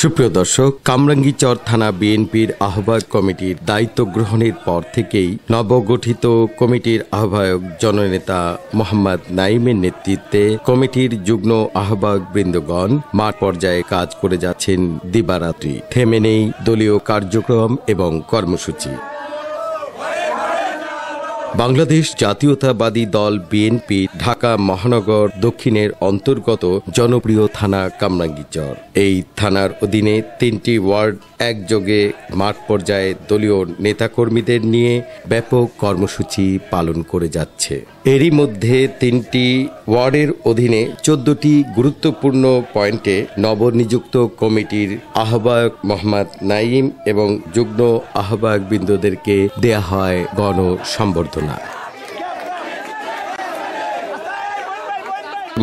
সুপ্রিয় দর্শক, কামরাঙ্গীরচর থানা বিএনপির আহ্বায়ক কমিটির দায়িত্ব গ্রহণের পর থেকেই নবগঠিত কমিটির আহ্বায়ক জননেতা মোহাম্মদ নাঈমের নেতৃত্বে কমিটির যুগ্ম আহ্বায়ক বৃন্দগণ মাঠ পর্যায়ে কাজ করে যাচ্ছেন দিবারাত্রি। থেমে নেই দলীয় কার্যক্রম এবং কর্মসূচি। বাংলাদেশ জাতীয়তাবাদী দল বিএনপি ঢাকা মহানগর দক্ষিণের অন্তর্গত জনপ্রিয় থানা কামরাঙ্গীরচর। এই থানার অধীনে 3টি ওয়ার্ড একযোগে মাঠ পর্যায়ে দলীয় নেতাকর্মীদের নিয়ে ব্যাপক কর্মসূচি পালন করে যাচ্ছে। এরই মধ্যে 3টি ওয়ার্ডের অধীনে 14টি গুরুত্বপূর্ণ পয়েন্টে নবনিযুক্ত কমিটির আহ্বায়ক মোহাম্মদ নাঈম এবং যুগ্ম আহ্বায়কবৃন্দদেরকে দেয়া হয় গণসম্বর্ধনা।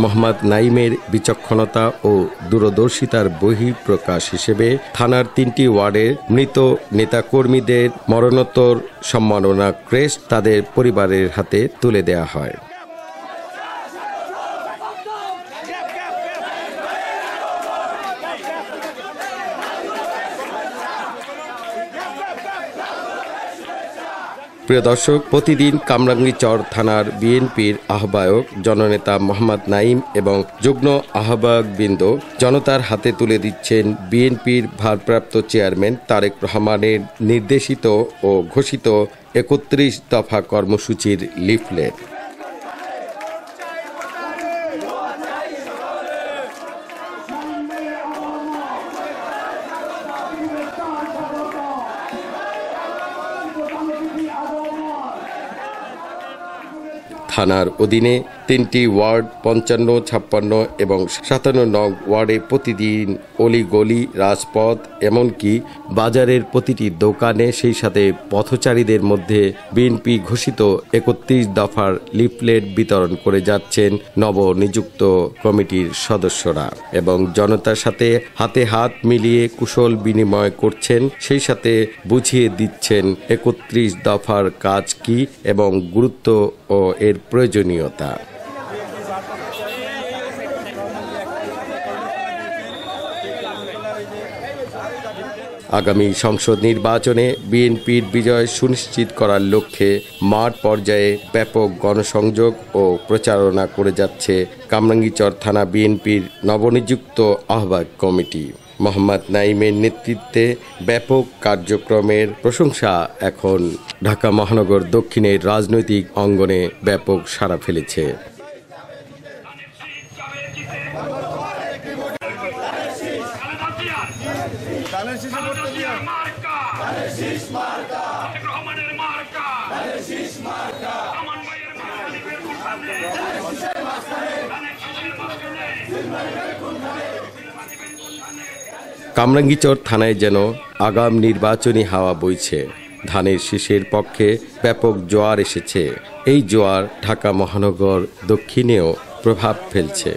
মোহাম্মদ নাঈমের বিচক্ষণতা ও দূরদর্শিতার বহিঃপ্রকাশ হিসেবে থানার 3টি ওয়ার্ডের মৃত নেতাকর্মীদের মরণোত্তর সম্মাননা ক্রেস্ট তাদের পরিবারের হাতে তুলে দেয়া হয়। প্রিয় দর্শক, প্রতিদিন কামরাঙ্গীরচর থানার বিএনপির আহ্বায়ক জননেতা মোহাম্মদ নাঈম এবং যুগ্ম আহ্বায়কবৃন্দ জনতার হাতে তুলে দিচ্ছেন বিএনপির ভারপ্রাপ্ত চেয়ারম্যান তারেক রহমানের নির্দেশিত ও ঘোষিত 31 দফা কর্মসূচির লিফলেট। থানার অধীনে 3টি ওয়ার্ড 55, 56 এবং 57 নং ওয়ার্ডে প্রতিদিন অলিগলি, রাজপথ, এমনকি বাজারের প্রতিটি দোকানে, সেই সাথে পথচারীদের মধ্যে বিএনপি ঘোষিত 31 দফার লিফলেট বিতরণ করে যাচ্ছেন নবনিযুক্ত কমিটির সদস্যরা এবং জনতার সাথে হাতে হাত মিলিয়ে কুশল বিনিময় করছেন, সেই সাথে বুঝিয়ে দিচ্ছেন 31 দফার কাজ কি এবং গুরুত্ব ও এর প্রয়োজনীয়তা। আগামী সংসদ নির্বাচনে বিএনপির বিজয় সুনিশ্চিত করার লক্ষ্যে মাঠ পর্যায়ে ব্যাপক গণসংযোগ ও প্রচারণা করে যাচ্ছে কামরাঙ্গীরচর থানা বিএনপির নবনিযুক্ত আহ্বায়ক কমিটি। মোহাম্মদ নাঈমের নেতৃত্বে ব্যাপক কার্যক্রমের প্রশংসা এখন ঢাকা মহানগর দক্ষিণের রাজনৈতিক অঙ্গনে ব্যাপক সাড়া ফেলেছে। কামরাঙ্গীরচর থানায় যেন আগাম নির্বাচনী হাওয়া বইছে। ধানের শীষের পক্ষে ব্যাপক জোয়ার এসেছে। এই জোয়ার ঢাকা মহানগর দক্ষিণেও প্রভাব ফেলছে।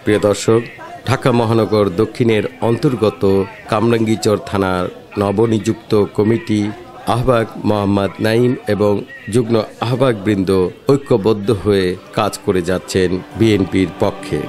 প্রিয় দর্শক, ঢাকা মহানগর দক্ষিণের অন্তর্গত কামরাঙ্গীরচর থানার নবনিযুক্ত কমিটি আহ্বায়ক মোহাম্মদ নাঈম এবং যুগ্ম আহ্বায়কবৃন্দ ঐক্যবদ্ধ হয়ে কাজ করে যাচ্ছেন বিএনপির পক্ষে।